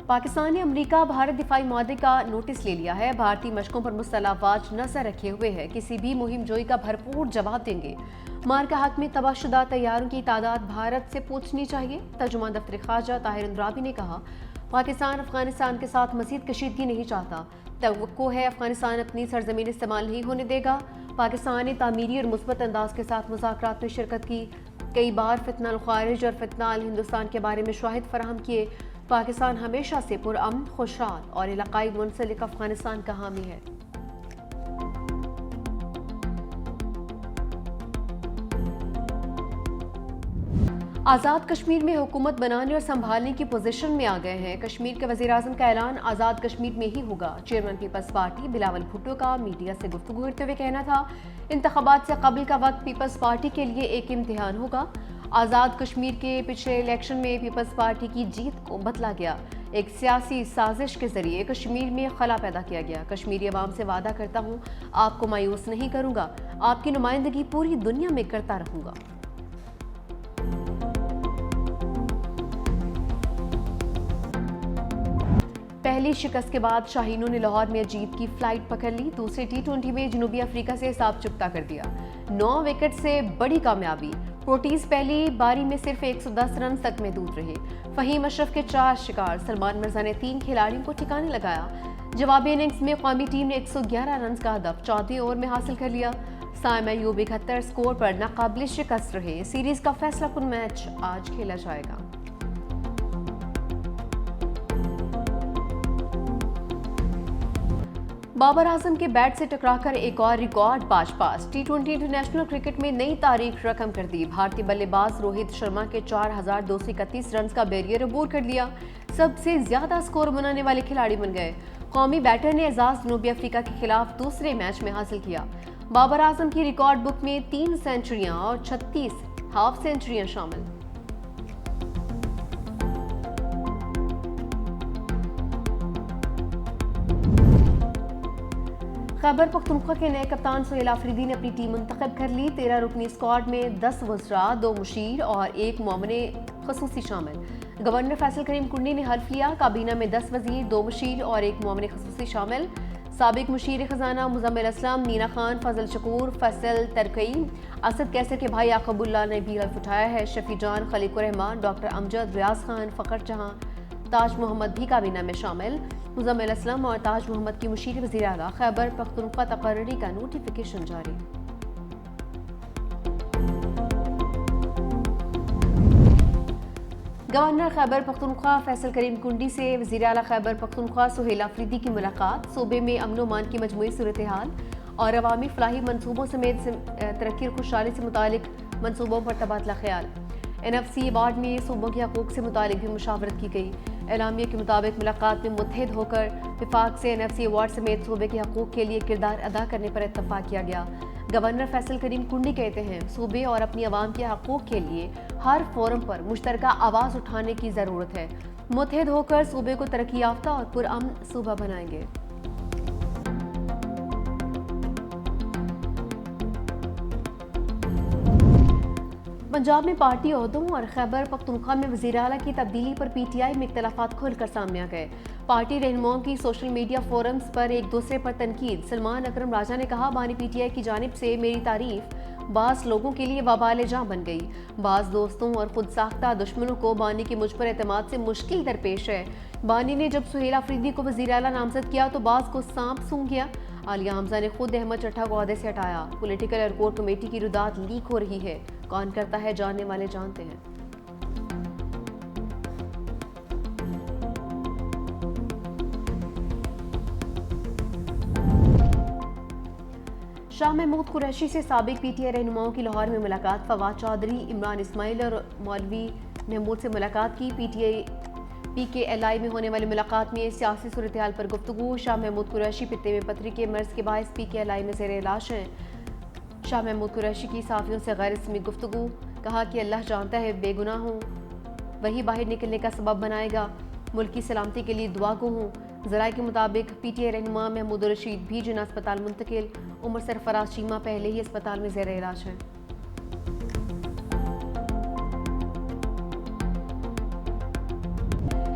पाकिस्तान ने अमेरिका भारत दिफाई माहदे का नोटिस ले लिया है। भारतीय मशकों पर मुस्तला अफवाज नजर रखे हुए है, किसी भी मुहिम जोई का भरपूर जवाब देंगे। मार का हक में तबाहशुदा तैयारों की तादाद भारत से पूछनी चाहिए। तर्जुमान दफ्तर खारजा ताहिर अंद्राबी ने कहा, पाकिस्तान अफगानिस्तान के साथ मजीद कशीदगी नहीं चाहता। तवक्को है अफगानिस्तान अपनी सरजमीन इस्तेमाल नहीं होने देगा। पाकिस्तान ने तामीरी और मुस्बत अंदाज के साथ मुज़ाकरात में शिरकत की। कई बार फितनाल खारिज और फितनाल हिंदुस्तान के बारे में शवाहिद फराहम किए। पाकिस्तान हमेशा से पुरअमन, खुशहाल और इलाकाई मुंसलिक अफगानिस्तान का हामी है। आज़ाद कश्मीर में हुकूमत बनाने और संभालने की पोजीशन में आ गए हैं। कश्मीर के वज़ीर आज़म का ऐलान आज़ाद कश्मीर में ही होगा। चेयरमैन पीपल्स पार्टी बिलावल भुट्टो का मीडिया से गुफ्तगू करते हुए कहना था, इंतखाबात से कबल का वक्त पीपल्स पार्टी के लिए एक इम्तिहान होगा। आज़ाद कश्मीर के पिछले इलेक्शन में पीपल्स पार्टी की जीत को बदला गया। एक सियासी साजिश के जरिए कश्मीर में खला पैदा किया गया। कश्मीरी अवाम से वादा करता हूँ, आपको मायूस नहीं करूँगा, आपकी नुमाइंदगी पूरी दुनिया में करता रहूँगा। पहली शिकस्त के बाद शाहीनों ने लाहौर में जीत की फ्लाइट पकड़ ली। दूसरे T20 में जनूबी अफ्रीका से हिसाब चुकता कर दिया। 9 विकेट से बड़ी कामयाबी। प्रोटीज पहली बारी में सिर्फ 110 रन तक महदूद रहे। फहीम अशरफ के 4 शिकार। सलमान मिर्जा ने 3 खिलाड़ियों को ठिकाने लगाया। जवाबी इनिंग्स में कौमी टीम ने 111 रन का हदफ 14वें ओवर में हासिल कर लिया। साइम अयूब 71 स्कोर पर नाकाबिल शिकस्त रहे। सीरीज का फैसलाकुन मैच आज खेला जाएगा। बाबर आजम के बैट से टकराकर एक और रिकॉर्ड पास। T20 इंटरनेशनल क्रिकेट में नई तारीख रकम कर दी। भारतीय बल्लेबाज रोहित शर्मा के 4231 रन का बैरियर अबूर कर लिया। सबसे ज्यादा स्कोर बनाने वाले खिलाड़ी बन गए। कौमी बैटर ने एजाज जनूबी अफ्रीका के खिलाफ दूसरे मैच में हासिल किया। बाबर आजम की रिकॉर्ड बुक में 3 सेंचुरियां और 36 हाफ सेंचुरियां शामिल। खैबर पख्तूनख्वा के नए कप्तान सुहेल आफरीदी ने अपनी टीम मुंतखब कर ली। 13 रुकनी स्क्वाड में 10 वज़रा, 2 मुशीर और 1 मोमिने खसूसी शामिल। गवर्नर फैसल करीम कुंडी ने हल्फ लिया। काबीना में 10 वज़ीर, 2 मुशीर और 1 मोमिने खसूसी शामिल। साबिक मुशीर खजाना मुजम्मिल असलम, नीना खान, फजल शकूर, फैसल तरकई, असद कैसर के भाई याकबुल्ला ने भी हल्फ उठाया है। शफी जान, खलीकुर रहमान, डॉक्टर अमजद, रियाज खान, फ़खर जहां, ताज मोहम्मद भी काबीना में शामिल। मुजम्मिल असलम और ताज मोहम्मद की मुशीर वज़ीर आला। खैबर पख्तूनख्वा तकर्री का नोटिफिकेशन जारी। गवर्नर खैबर पख्तूनख्वा फैसल करीम कुंडी से वज़ीर आला खैबर पख्तूनख्वा सुहेल आफरीदी की मुलाकात। सूबे में अमन व अमान की मजमूई सूरत हाल और अवामी फलाही मनसूबों समेत तरक्की और खुशहाली से मुतालिक मनसूबों पर तबादला ख्याल। NFC अवार्ड में सूबों के हकूक़ से मुतालिक भी मुशावरत की गई। एलामिया के मुताबिक मुलाकात में मुत्तहिद होकर विफाक से NFC अवार्ड समेत सूबे के हकूक़ के लिए किरदार अदा करने पर इत्तफाक किया गया। गवर्नर फैसल करीम कुंडी कहते हैं, सूबे और अपनी आवाम के हकूक़ के लिए हर फोरम पर मुश्तरका आवाज़ उठाने की ज़रूरत है। मुत्तहिद होकर सूबे को तरक्की याफ्ता और पुरअमन सूबा बनाएंगे। पंजाब में पार्टी ओहदों और खैबर पख्तूनख्वा में वज़ीर आला की तब्दीली पर PTI में इख्तलाफात खुलकर सामने आ गए। पार्टी रहनुमाओं की सोशल मीडिया फोरम्स पर एक दूसरे पर तनकीद। सलमान अकरम राजा ने कहा, बानी PTI की जानिब से मेरी तारीफ बास लोगों के लिए वबाल जहाँ बन गई। बास दोस्तों और खुद साख्ता दुश्मनों को बानी के मुझ पर एतमाद से मुश्किल दरपेश है। बानी ने जब सुहेल आफरीदी को वज़ीर आला नामजद किया तो बास को सांप सूंघ गया। आलिया हमजा ने खुद अहमद चट्ठा को ओहदे से हटाया। पॉलिटिकल और कोर कमेटी की रुदात लीक हो रही है। कौन करता है जानने वाले जानते हैं। शाह महमूद कुरैशी से साबिक PTI रहनुमाओं की लाहौर में मुलाकात। फवाद चौधरी, इमरान इस्माइल और मौलवी महमूद से मुलाकात की। PKLI में होने वाली मुलाकात में सियासी सूरत हाल पर गुफ्तगू। शाह महमूद कुरैशी पित्ते में पथरी के मर्ज के बायस PKLI में ज़ेर इलाज हैं। शाह महमूद कुरैशी की साफियों से गैर रस्मी गुफ्तगू। कहा कि अल्लाह जानता है बेगुनाह हूँ, वही बाहर निकलने का सबब बनाएगा। मुल्क की सलामती के लिए दुआ गो हूँ। ज़राए के मुताबिक PTI रहनुमा महमूद रशीद भी जिना अस्पताल मुंतकिल। उमर सरफराज चीमा पहले ही अस्पताल में ज़ेर इलाज है।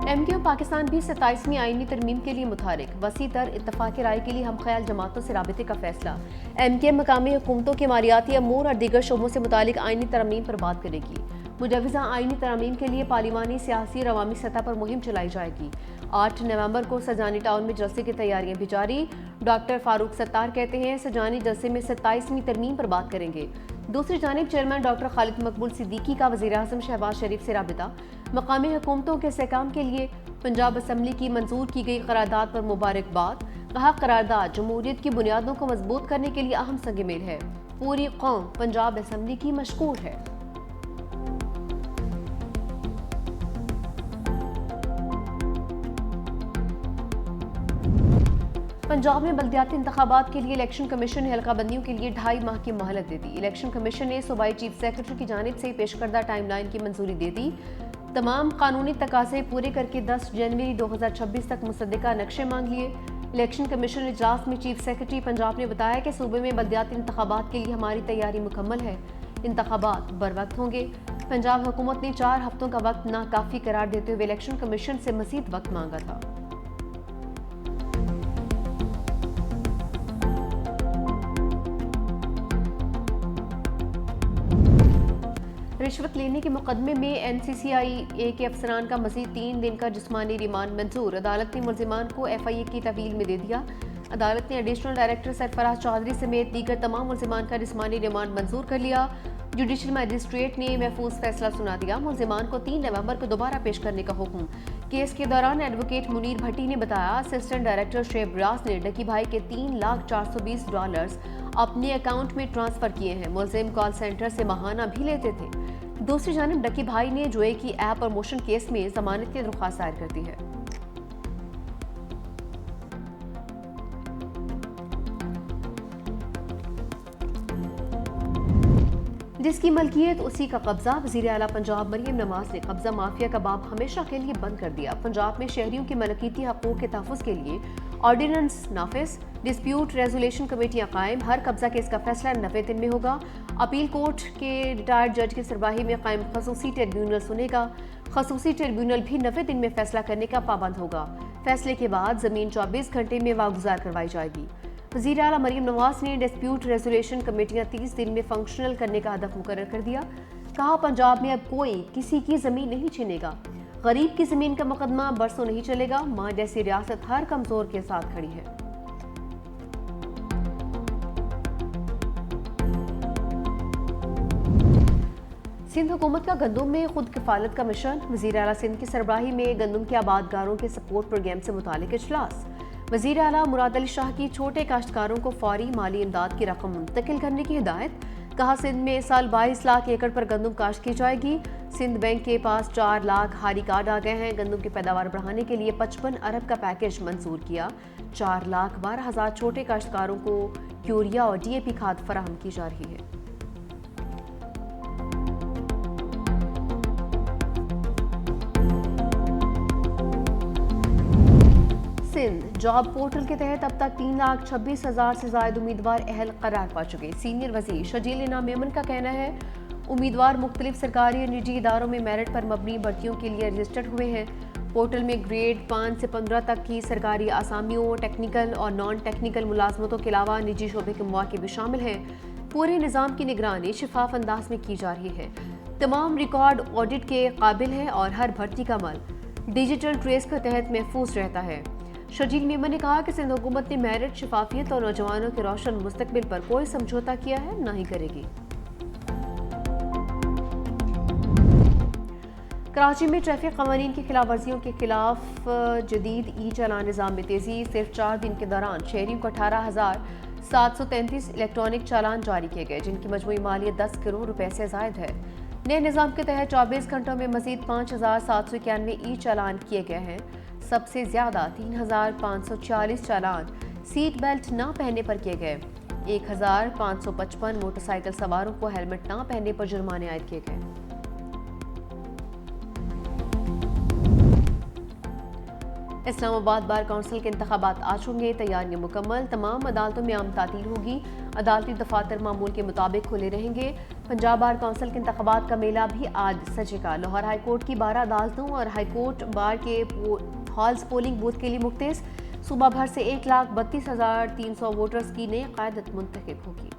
एमके और पाकिस्तान भी 27वीं आईनी तरमीम के लिए मुतहरिक, वसी तर इत्तफाक़ राय के लिए हम ख्याल जमातों से राबिते का फैसला। एमके मकामी हुकूमतों के मालियाती अमूर और दीगर शोबों से मुतालिक आईनी तरमीम पर बात करेगी। मुजवज़ा आईनी तरमीम के लिए पार्लिमानी, सियासी और अवामी सतह पर मुहिम चलाई जाएगी। 8 नवंबर को सजानी टाउन में जलसे की तैयारियां भी जारी। डॉक्टर फारूक सत्तार कहते हैं सजानी जलसे में 27वीं तरमीम पर बात करेंगे। दूसरी जानिब चेयरमैन डॉक्टर खालिद मकबूल सिद्दीकी का वज़ीर-ए-आज़म शहबाज शरीफ से राबिता। मकामी हुकूमतों के इस्तेहकाम के लिए पंजाब असम्बली की मंजूर की गई करारदाद पर मुबारकबाद। कहा करारदाद जमहूरियत की बुनियादों को मजबूत करने के लिए अहम संग-मेल है। पूरी कौम पंजाब असम्बली की मशकूर है। पंजाब में बल्दियाती इंतखाबात के लिए इलेक्शन कमीशन ने हल्काबंदियों के लिए 2.5 माह की मोहलत दे दी। इलेक्शन कमीशन ने सूबाई चीफ सेक्रेटरी की जानिब से पेश करदा टाइमलाइन की मंजूरी दे दी। तमाम कानूनी तकाजे पूरे करके 10 जनवरी 2026 तक मुसद्दिका नक्शे मांग लिए। इलेक्शन कमीशन इजलास में चीफ सेक्रेटरी पंजाब ने बताया कि सूबे में बल्दियाती इंतखाबात के लिए हमारी तैयारी मुकम्मल है। इंतखाबात बर वक्त होंगे। पंजाब हुकूमत ने 4 हफ्तों का वक्त नाकाफी करार देते हुए इलेक्शन कमीशन से मजीद वक्त मांगा था। रिश्वत लेने के मुकदमे में NCCIA के अफसरान का मजीद 3 दिन का जिस्मानी रिमांड मंजूर। अदालत ने मुल्जिमान को FIA की तवील में दे दिया। अदालत ने एडिशनल डायरेक्टर सरफराज चौधरी समेत दीगर तमाम मुल्जिमान का जिस्मानी रिमांड मंजूर कर लिया। जुडिशल मजिस्ट्रेट ने महफूज फैसला सुना दिया। मुल्जिमान को 3 नवंबर को दोबारा पेश करने का हुक्म। केस के दौरान एडवोकेट मुनीर भट्टी ने बताया असिस्टेंट डायरेक्टर शेब राज ने डकी भाई के $3,420 अपने अकाउंट में ट्रांसफर किए हैं। मुल्जिम कॉल सेंटर से माहाना भी लेते थे। दूसरी जानिब डकी भाई ने जुए की ऐप और मोशन केस में जमानत की दरख्वास्त दायर कर दी है। जिसकी मलकियत उसी का कब्जा। वज़ीर आला पंजाब मरियम नवाज ने कब्जा माफिया का बाब हमेशा के लिए बंद कर दिया। पंजाब में शहरियों के मलकियती हकूक़ के तहफ़्फ़ुज़ के लिए ऑर्डिनेंस नाफिज, डिस्प्यूट रेजोल्यूशन कमेटियां कायम। हर कब्जा केस का फैसला 90 दिन में होगा। अपील कोर्ट के रिटायर्ड जज की सरबराही में कायम खसूसी ट्रिब्यूनल सुनेगा। खसूसी ट्रिब्यूनल भी 90 दिन में फैसला करने का पाबंद होगा। फैसले के बाद ज़मीन 24 घंटे में वागुजार करवाई जाएगी। वज़ीर आला मरियम नवाज ने डिस्प्यूट रेजोल्यूशन कमेटियां 30 दिन में फंक्शनल करने का हदफ मुकर्रर कर दिया। कहा पंजाब में अब कोई किसी की ज़मीन नहीं छीनेगा। गरीब की ज़मीन का मुकदमा बरसों नहीं चलेगा। मां जैसी रियासत हर कमज़ोर के साथ खड़ी है। सिंध हुकूमत का गंदम में खुद किफालत का मिशन। वज़ीर आला सिंध की सरबराही में गंदम के आबादगारों के सपोर्ट प्रोग्राम से मुतालिक इजलास। वज़ीर आला मुराद अली शाह की छोटे काश्तकारों को फौरी माली इमदाद की रकम मुंतकिल करने की हिदायत। कहा सिंध में इस साल 22 लाख एकड़ पर गंदम काश्त की जाएगी। सिंध बैंक के पास 4 लाख हारी कार्ड आ गए हैं। गंदम की पैदावार बढ़ाने के लिए 55 अरब का पैकेज मंजूर किया। 4,12,000 छोटे काश्तकारों को यूरिया और DAP खाद फराहम की जा रही है। सिंध जॉब पोर्टल के तहत अब तक 3,26,000 से ज्यादा उम्मीदवार अहल करार पा चुके। सीनियर वजीर शजील इनाम मेमन का कहना है उम्मीदवार मुख्तलिफ सरकारी और निजी इदारों में मेरिट पर मबनी भर्तियों के लिए रजिस्टर्ड हुए हैं। पोर्टल में ग्रेड 5 से 15 तक की सरकारी आसामियों, टेक्निकल और नॉन टेक्निकल मुलाजमतों के अलावा निजी शोबे के मौके भी शामिल हैं। पूरे निज़ाम की निगरानी शफाफ अंदाज में की जा रही है। तमाम रिकॉर्ड ऑडिट के काबिल है और हर भर्ती का अमल डिजिटल ट्रेस के तहत महफूज रहता है। शजील मेमन ने कहा कि सिंध हुकूमत ने मेरिट, शफाफियत और नौजवानों के रोशन मुस्तकबिल पर कोई समझौता किया है, ना ही करेगी। कराची में ट्रैफिक कवानीन की खिलाफ वर्जियों के खिलाफ जदीद ई चालान निज़ाम में तेजी। सिर्फ 4 दिन के दौरान शहरियों को 18,733 इलेक्ट्रॉनिक चालान जारी किए गए, जिनकी मजमूई मालियत 10 करोड़ रुपए से जायद है। नए निज़ाम के तहत 24 घंटों में मजीद 5,791 ई चालान किए गए हैं। सबसे ज्यादा 3,540 चालान सीट बेल्ट ना पहनने पर किए गए। 1,555 मोटरसाइकिल सवारों को हेलमेट ना पहनने पर जुर्माने आयद किए गए। इस्लामाबाद बार काउंसिल के इंतखाबात आज होंगे, तैयारियां मुकम्मल। तमाम अदालतों में आम तातील होगी, अदालती दफातर मामूल के मुताबिक खुले रहेंगे। पंजाब बार काउंसिल के इंतखाबात का मेला भी आज सजेगा। लाहौर हाईकोर्ट की 12 अदालतों और हाईकोर्ट बार के हॉल्स पोलिंग बूथ के लिए मुख्तस। सूबा भर से 1,32,300 वोटर्स की नई क़यादत मुंतखब होगी।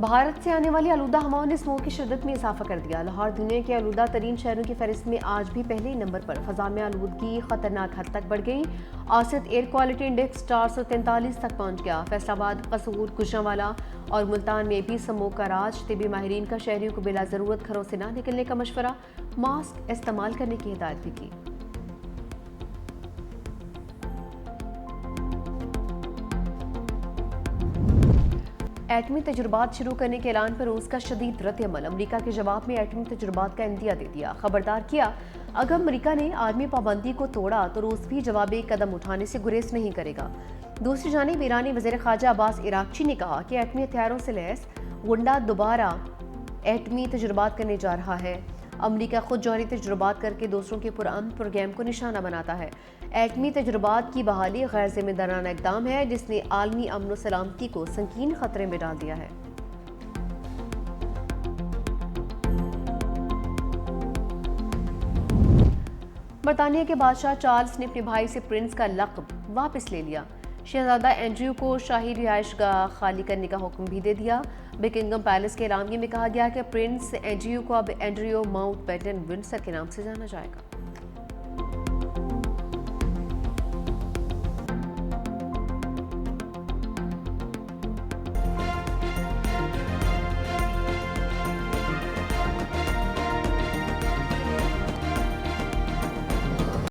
भारत से आने वाली आलूदा हवाओं ने स्मोक की शिद्दत में इजाफा कर दिया। लाहौर दुनिया के आलूदा तरीन शहरों की फहरिस्त में आज भी पहले ही नंबर पर। फ़ज़ा में आलूदगी खतरनाक हद तक बढ़ गई। औसत एयर क्वालिटी इंडेक्स 443 तक पहुंच गया। फैसलाबाद, कसूर, गुजरांवाला और मुल्तान में भी स्मोक का राज। तिबी माहिरीन का शहरियों को बिला ज़रूरत घरों से ना निकलने का मशवरा, मास्क इस्तेमाल करने की हिदायत भी की। एटमी तजुर्बात शुरू करने के ऐलान पर रूस का शदीद रद्द-ए-अमल। अमरीका के जवाब में एटमी तजुर्बात का इंदिया दे दिया। खबरदार किया, अगर अमरीका ने आर्मी पाबंदी को तोड़ा तो रूस भी जवाबी कदम उठाने से गुरेज नहीं करेगा। दूसरी जानिब ईरानी वज़ीर ख़ारजा अब्बास इराक्ची ने कहा कि एटमी हथियारों से लैस गुंडा दोबारा एटमी तजुर्बात करने जा रहा है। अमरीका खुद जौहरी तजुर्बात करके दूसरों के पुरअमन प्रोग्राम को निशाना बनाता है। एटमी तजुर्बात की बहाली गैर जिम्मेदाराना इक़दाम है जिसने आलमी अमन व सलामती को संगीन खतरे में डाल दिया है। बरतानिया के बादशाह चार्ल्स ने अपने भाई से प्रिंस का लक़ब वापस ले लिया। शहजादा एंड्रयू को शाही रिहाइशगाह खाली करने का हुक्म भी दे दिया। बकिंगम पैलेस के एलामिया में कहा गया कि प्रिंस एंड्रयू को अब एंड्रयू माउंटबेटन विंडसर के नाम से जाना जाएगा।